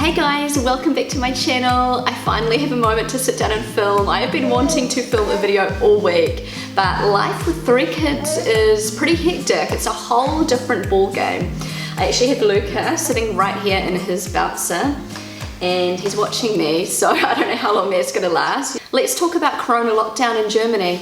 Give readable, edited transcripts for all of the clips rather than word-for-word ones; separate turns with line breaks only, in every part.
Hey guys, welcome back to my channel. I finally have a moment to sit down and film. I have been wanting to film a video all week, but life with 3 kids is pretty hectic. It's a whole different ball game. I actually have Luca sitting right here in his bouncer and he's watching me, so I don't know how long that's gonna last. Let's talk about Corona lockdown in Germany.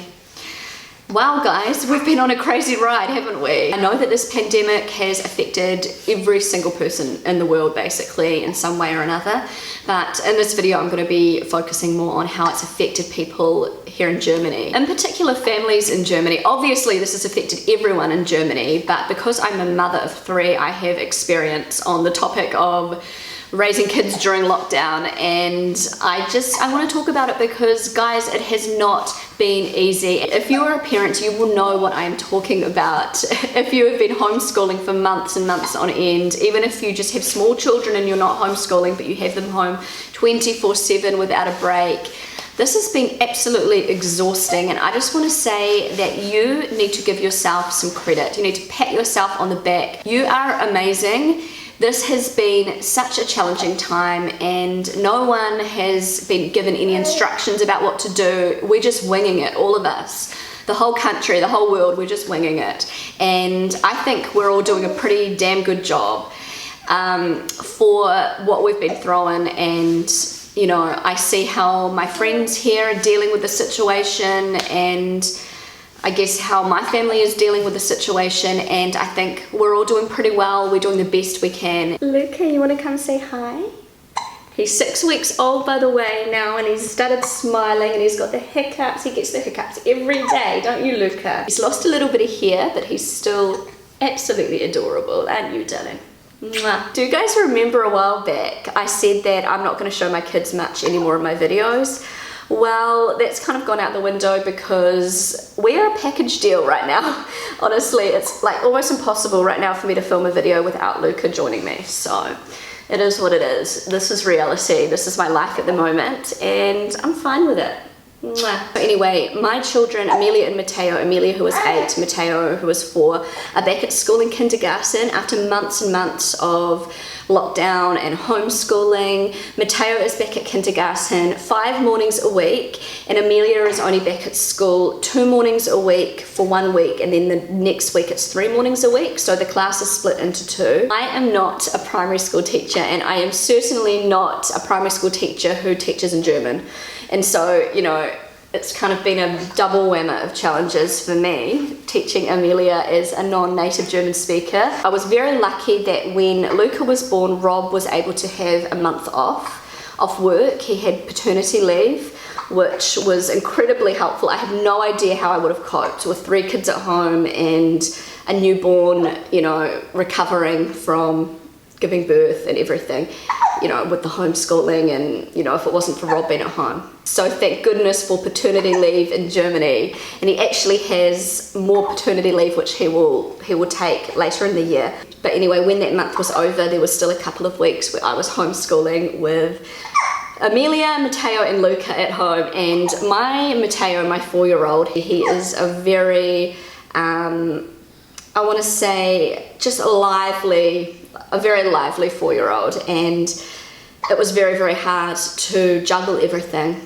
Wow guys, we've been on a crazy ride, haven't we? I know that this pandemic has affected every single person in the world basically in some way or another, but in this video I'm going to be focusing more on how it's affected people here in Germany. In particular families in Germany. Obviously this has affected everyone in Germany, but because I'm a mother of 3, I have experience on the topic of raising kids during lockdown, and I want to talk about it because guys, it has not been easy. If you are a parent, you will know what I am talking about. If you have been homeschooling for months and months on end, even if you just have small children and you're not homeschooling but you have them home 24/7 without a break, this has been absolutely exhausting, and I just want to say that you need to give yourself some credit. You need to pat yourself on the back. You are amazing. This has been such a challenging time and no one has been given any instructions about what to do. We're just winging it, all of us. The whole country, the whole world, we're just winging it. And I think we're all doing a pretty damn good job for what we've been thrown. And you know, I see how my friends here are dealing with the situation, and I guess how my family is dealing with the situation, and I think we're all doing pretty well. We're doing the best we can. Luca, you want to come say hi? He's 6 weeks old, by the way, now, and he's started smiling and he's got the hiccups. He gets the hiccups every day, don't you, Luca? He's lost a little bit of hair, but he's still absolutely adorable, aren't you, darling? Mwah. Do you guys remember a while back I said that I'm not going to show my kids much anymore in my videos? Well, that's kind of gone out the window because we're a package deal right now. Honestly, it's like almost impossible right now for me to film a video without Luca joining me. So it is what it is. This is reality. This is my life at the moment and I'm fine with it. Mwah. Anyway, my children, Amelia and Matteo, Amelia who is 8, Matteo who is 4, are back at school in kindergarten after months and months of lockdown and homeschooling. Matteo is back at kindergarten 5 mornings a week, and Amelia is only back at school 2 mornings a week for 1 week, and then the next week it's 3 mornings a week, so the class is split into 2. I am not a primary school teacher, and I am certainly not a primary school teacher who teaches in German. And so, you know, it's kind of been a double whammy of challenges for me, teaching Amelia as a non-native German speaker. I was very lucky that when Luca was born, Rob was able to have a month off work. He had paternity leave, which was incredibly helpful. I have no idea how I would have coped with 3 kids at home and a newborn, you know, recovering from giving birth and everything, you know, with the homeschooling and, you know, if it wasn't for Rob being at home. So thank goodness for paternity leave in Germany, and he actually has more paternity leave which he will take later in the year. But anyway, when that month was over, there was still a couple of weeks where I was homeschooling with Amelia, Matteo and Luca at home, and my Matteo, my 4-year-old, he is a very, I want to say, just a very lively 4-year-old, and it was very, very hard to juggle everything.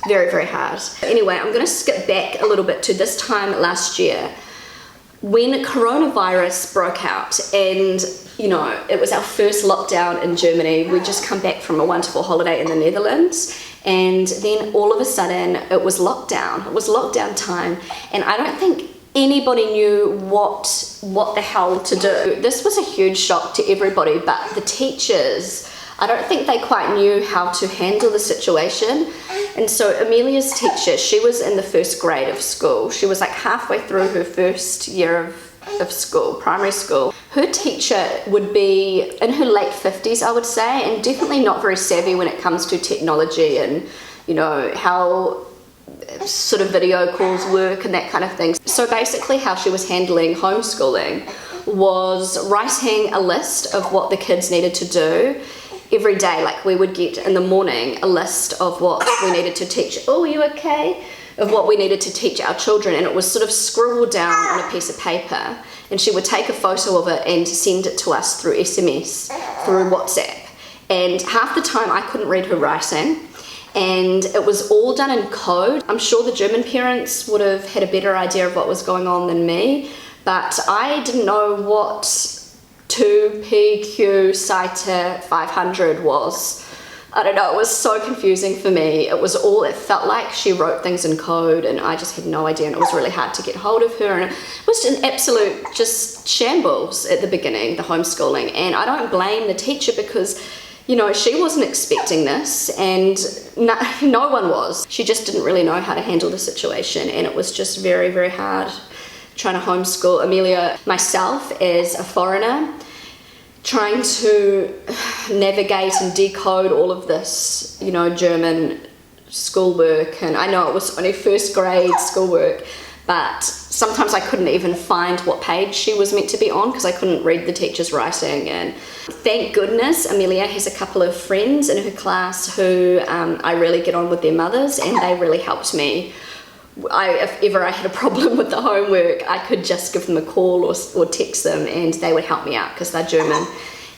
Very, very hard. Anyway, I'm going to skip back a little bit to this time last year when coronavirus broke out, and you know, it was our first lockdown in Germany. We'd just come back from a wonderful holiday in the Netherlands, and then all of a sudden it was lockdown. It was lockdown time, and I don't think anybody knew what the hell to do. This was a huge shock to everybody, but the teachers, I don't think they quite knew how to handle the situation. And so Amelia's teacher, she was in the 1st grade of school. She was like halfway through her 1st year of school, primary school. Her teacher would be in her late 50s, I would say, and definitely not very savvy when it comes to technology and, you know, how sort of video calls work and that kind of thing. So basically how she was handling homeschooling was writing a list of what the kids needed to do every day. Like we would get in the morning a list of what we needed to teach. Oh, are you okay? Of what we needed to teach our children, and it was sort of scribbled down on a piece of paper, and she would take a photo of it and send it to us through SMS, through WhatsApp. and half the time I couldn't read her writing, and it was all done in code. I'm sure the German parents would have had a better idea of what was going on than me, but I didn't know what 2PQ Seite 500 was. I don't know, it was so confusing for me. It felt like she wrote things in code and I just had no idea, and it was really hard to get hold of her, and it was an absolute just shambles at the beginning, the homeschooling. And I don't blame the teacher because, you know, she wasn't expecting this, and no one was. She just didn't really know how to handle the situation, and it was just very, very hard trying to homeschool Amelia myself as a foreigner, trying to navigate and decode all of this, you know, German schoolwork. And I know it was only first grade schoolwork, but sometimes I couldn't even find what page she was meant to be on because I couldn't read the teacher's writing. And thank goodness Amelia has a couple of friends in her class who I really get on with their mothers, and they really helped me. If ever I had a problem with the homework, I could just give them a call or text them, and they would help me out because they're German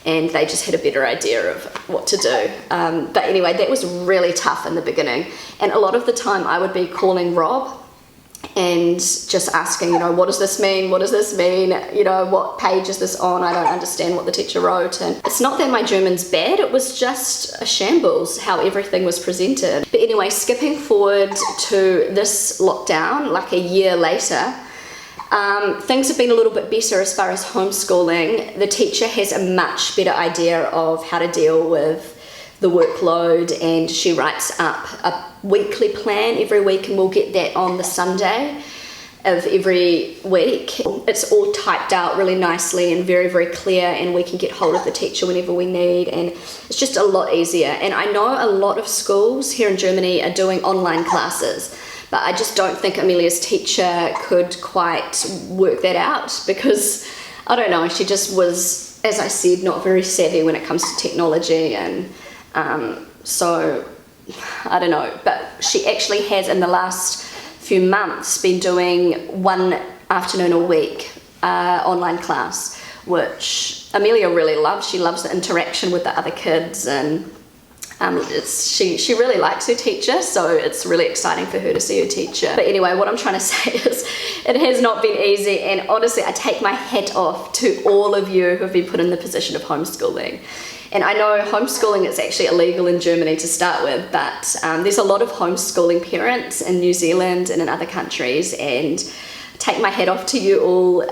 and they just had a better idea of what to do. But anyway, that was really tough in the beginning, and a lot of the time I would be calling Rob and just asking, you know, what does this mean? What does this mean? You know, what page is this on? I don't understand what the teacher wrote. And it's not that my German's bad, it was just a shambles how everything was presented. But anyway, skipping forward to this lockdown, like a year later, things have been a little bit better as far as homeschooling. The teacher has a much better idea of how to deal with the workload, and she writes up a weekly plan every week, and we'll get that on the Sunday of every week. It's all typed out really nicely and very, very clear, and we can get hold of the teacher whenever we need, and it's just a lot easier. And I know a lot of schools here in Germany are doing online classes, but I just don't think Amelia's teacher could quite work that out because, I don't know, she just was, as I said, not very savvy when it comes to technology. And so I don't know, but she actually has in the last few months been doing one afternoon a week online class, which Amelia really loves. She loves the interaction with the other kids, and she really likes her teacher, so it's really exciting for her to see her teacher. But anyway, what I'm trying to say is it has not been easy, and honestly I take my hat off to all of you who have been put in the position of homeschooling. And I know homeschooling is actually illegal in Germany to start with, but there's a lot of homeschooling parents in New Zealand and in other countries, and take my hat off to you all.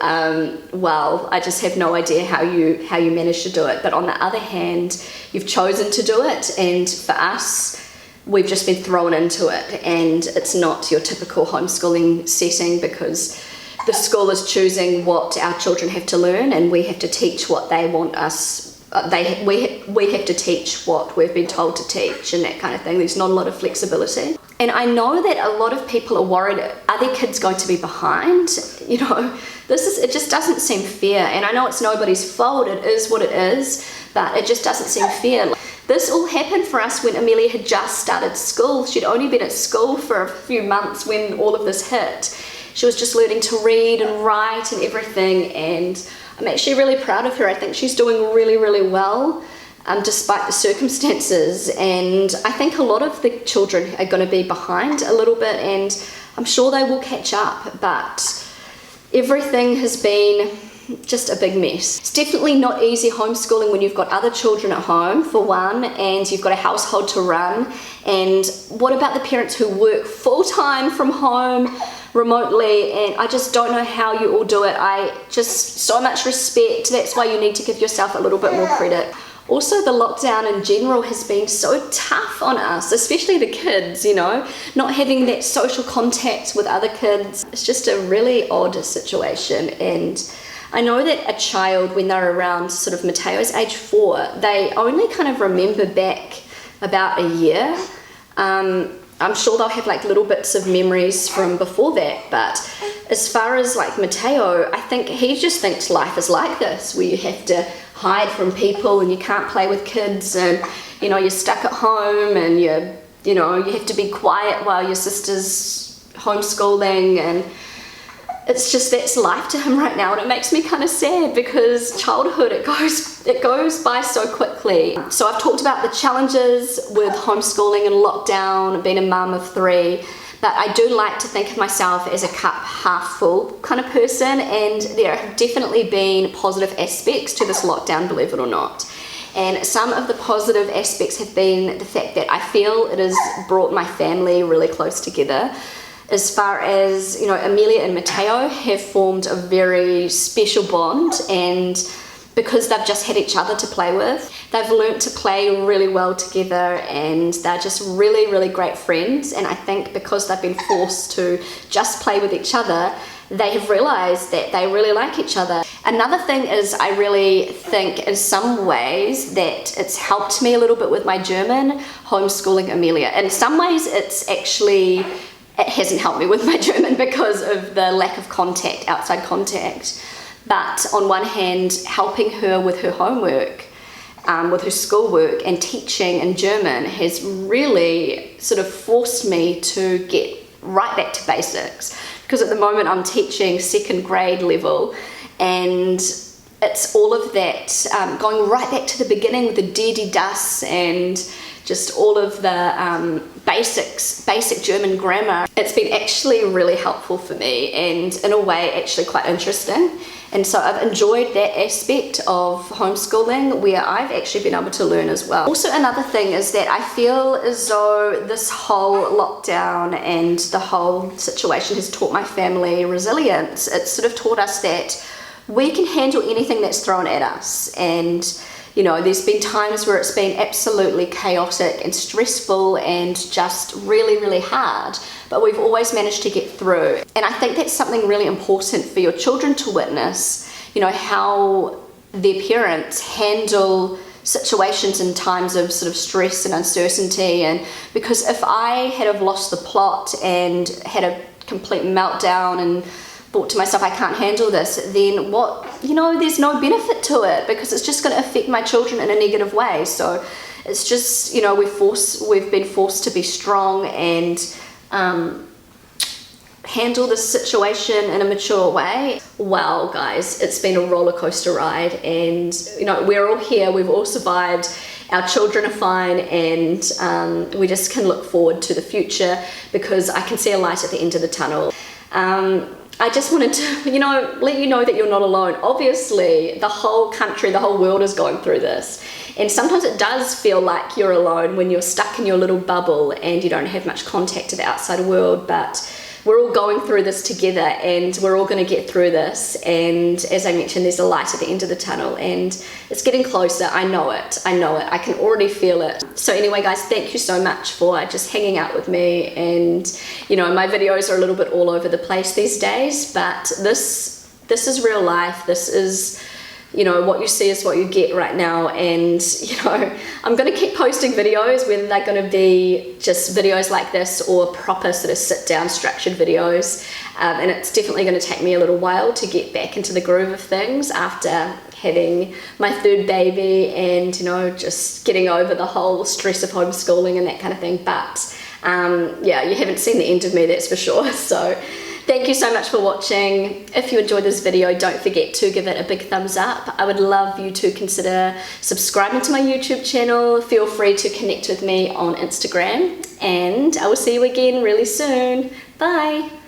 Well, I just have no idea how you manage to do it. But on the other hand, you've chosen to do it, and for us, we've just been thrown into it, and it's not your typical homeschooling setting because the school is choosing what our children have to learn, and we have to teach what they want us. We have to teach what we've been told to teach and that kind of thing. There's not a lot of flexibility. And I know that a lot of people are worried, are their kids going to be behind? You know, it just doesn't seem fair. And I know it's nobody's fault, it is what it is, but it just doesn't seem fair. This all happened for us when Amelia had just started school. She'd only been at school for a few months when all of this hit. She was just learning to read and write and everything, and I'm actually really proud of her. I think she's doing really, really well despite the circumstances, and I think a lot of the children are going to be behind a little bit, and I'm sure they will catch up, but everything has been just a big mess. It's definitely not easy homeschooling when you've got other children at home, for one, and you've got a household to run. And what about the parents who work full-time from home remotely? And I just don't know how you all do it. So much respect. That's why you need to give yourself a little bit more credit. Also, the lockdown in general has been so tough on us, especially the kids, you know, not having that social contact with other kids. It's just a really odd situation. And I know that a child, when they're around sort of Matteo's age 4, they only kind of remember back about a year. I'm sure they'll have like little bits of memories from before that, but as far as like Matteo, I think he just thinks life is like this, where you have to hide from people and you can't play with kids, and you know, you're stuck at home, and you have to be quiet while your sister's homeschooling, and it's just that's life to him right now, and it makes me kind of sad because childhood, it goes by so quickly. So I've talked about the challenges with homeschooling and lockdown, being a mum of 3, but I do like to think of myself as a cup half full kind of person, and there have definitely been positive aspects to this lockdown, believe it or not. And some of the positive aspects have been the fact that I feel it has brought my family really close together. As far as, you know, Amelia and Matteo have formed a very special bond, and because they've just had each other to play with, they've learnt to play really well together, and they're just really, really great friends. And I think because they've been forced to just play with each other, they have realised that they really like each other. Another thing is, I really think in some ways that it's helped me a little bit with my German, homeschooling Amelia. In some ways it hasn't helped me with my German because of the lack of contact, outside contact. But on one hand, helping her with her homework, with her schoolwork and teaching in German has really sort of forced me to get right back to basics. Because at the moment I'm teaching 2nd grade level, and it's all of that, going right back to the beginning with the dir, das, and just all of the basic German grammar. It's been actually really helpful for me, and in a way actually quite interesting. And so I've enjoyed that aspect of homeschooling where I've actually been able to learn as well. Also, another thing is that I feel as though this whole lockdown and the whole situation has taught my family resilience. It's sort of taught us that we can handle anything that's thrown at us. And you know, there's been times where it's been absolutely chaotic and stressful and just really, really hard, but we've always managed to get through. And I think that's something really important for your children to witness, you know, how their parents handle situations in times of sort of stress and uncertainty. And because if I had have lost the plot and had a complete meltdown and thought to myself, I can't handle this, then what, you know, there's no benefit to it because it's just going to affect my children in a negative way. So it's just, you know, we've been forced to be strong and handle this situation in a mature way. Wow, guys, it's been a roller coaster ride, and you know, we're all here, we've all survived, our children are fine, and we just can look forward to the future because I can see a light at the end of the tunnel. I just wanted to, you know, let you know that you're not alone. Obviously, the whole country, the whole world is going through this. And sometimes it does feel like you're alone when you're stuck in your little bubble and you don't have much contact to the outside world, but we're all going through this together and we're all going to get through this. And as I mentioned, there's a light at the end of the tunnel and it's getting closer. I know it. I can already feel it. So anyway, guys, thank you so much for just hanging out with me. And you know, my videos are a little bit all over the place these days, but this is real life. This is, you know, what you see is what you get right now. And you know, I'm going to keep posting videos, whether they're going to be just videos like this or proper sort of sit down structured videos, and it's definitely going to take me a little while to get back into the groove of things after having my 3rd baby and, you know, just getting over the whole stress of homeschooling and that kind of thing. But yeah, you haven't seen the end of me, that's for sure. So thank you so much for watching. If you enjoyed this video, don't forget to give it a big thumbs up. I would love you to consider subscribing to my YouTube channel. Feel free to connect with me on Instagram, and I will see you again really soon. Bye.